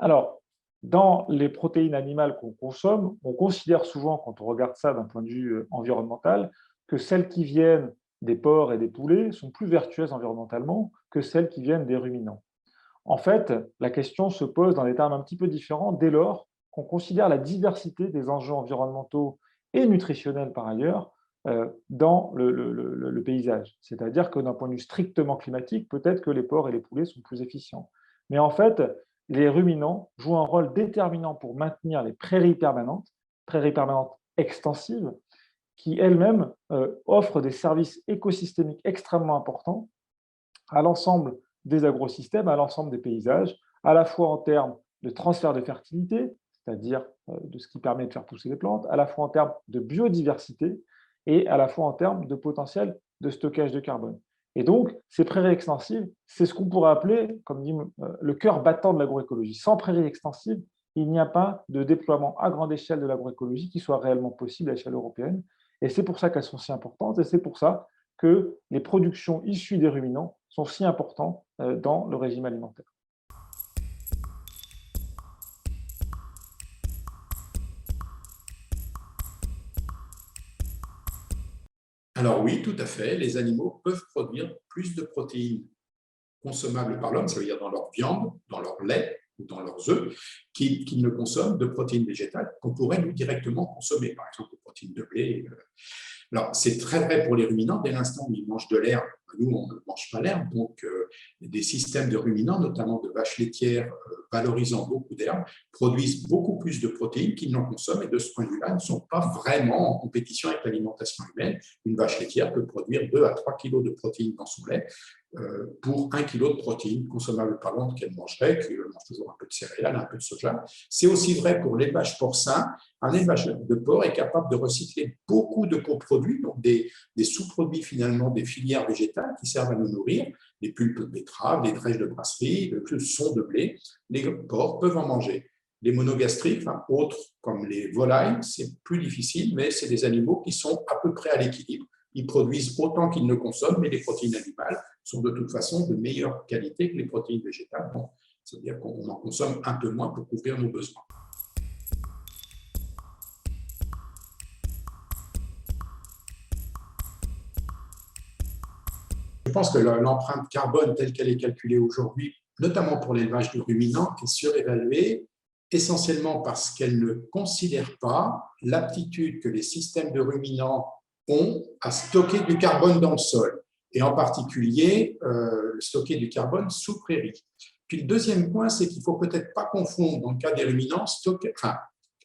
Alors, dans les protéines animales qu'on consomme, on considère souvent, quand on regarde ça d'un point de vue environnemental, que celles qui viennent des porcs et des poulets sont plus vertueuses environnementalement que celles qui viennent des ruminants. En fait, la question se pose dans des termes un petit peu différents dès lors qu'on considère la diversité des enjeux environnementaux et nutritionnels par ailleurs dans le paysage. C'est-à-dire que d'un point de vue strictement climatique, peut-être que les porcs et les poulets sont plus efficients. Mais en fait, les ruminants jouent un rôle déterminant pour maintenir les prairies permanentes extensives, qui elles-mêmes offrent des services écosystémiques extrêmement importants à l'ensemble des agrosystèmes, à l'ensemble des paysages, à la fois en termes de transfert de fertilité, c'est-à-dire de ce qui permet de faire pousser les plantes, à la fois en termes de biodiversité et à la fois en termes de potentiel de stockage de carbone. Et donc, ces prairies extensives, c'est ce qu'on pourrait appeler, comme dit, le cœur battant de l'agroécologie. Sans prairies extensives, il n'y a pas de déploiement à grande échelle de l'agroécologie qui soit réellement possible à l'échelle européenne. Et c'est pour ça qu'elles sont si importantes, et c'est pour ça que les productions issues des ruminants sont si importantes dans le régime alimentaire. Alors oui, tout à fait, les animaux peuvent produire plus de protéines consommables par l'homme, ça veut dire dans leur viande, dans leur lait ou dans leurs œufs, qu'ils ne consomment de protéines végétales qu'on pourrait nous directement consommer, par exemple des protéines de blé. Alors, c'est très vrai pour les ruminants, dès l'instant où ils mangent de l'herbe, nous, on ne mange pas l'herbe, donc des systèmes de ruminants, notamment de vaches laitières valorisant beaucoup d'herbe, produisent beaucoup plus de protéines qu'ils n'en consomment, et de ce point de vue-là, ne sont pas vraiment en compétition avec l'alimentation humaine. Une vache laitière peut produire 2 à 3 kg de protéines dans son lait, pour 1 kg de protéines consommables par an qu'elle mangerait, qui mange toujours un peu de céréales, un peu de soja. C'est aussi vrai pour l'élevage porcin. Un élevage de porc est capable de recycler beaucoup de coproduits, donc des sous-produits finalement des filières végétales qui servent à nous nourrir, les pulpes de betterave, les drèches de brasserie, le son de blé. Les porcs peuvent en manger. Les monogastriques, enfin, autres comme les volailles, c'est plus difficile, mais c'est des animaux qui sont à peu près à l'équilibre. Ils produisent autant qu'ils ne consomment, mais les protéines animales sont de toute façon de meilleure qualité que les protéines végétales. Bon, c'est-à-dire qu'on en consomme un peu moins pour couvrir nos besoins. Je pense que l'empreinte carbone telle qu'elle est calculée aujourd'hui, notamment pour l'élevage de ruminants, est surévaluée, essentiellement parce qu'elle ne considère pas l'aptitude que les systèmes de ruminants ont à stocker du carbone dans le sol, et en particulier stocker du carbone sous prairie. Puis le deuxième point, c'est qu'il ne faut peut-être pas confondre, dans le cas des ruminants,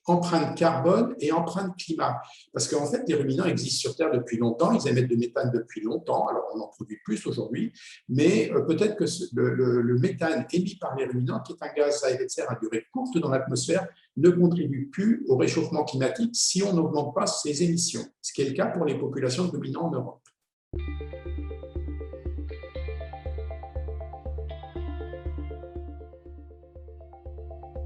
empreinte carbone et empreinte climat. Parce qu'en fait, les ruminants existent sur Terre depuis longtemps, ils émettent de méthane depuis longtemps, alors on en produit plus aujourd'hui, mais peut-être que le méthane émis par les ruminants, qui est un gaz à effet de serre à durée courte dans l'atmosphère, ne contribue plus au réchauffement climatique si on n'augmente pas ses émissions, ce qui est le cas pour les populations de ruminants en Europe.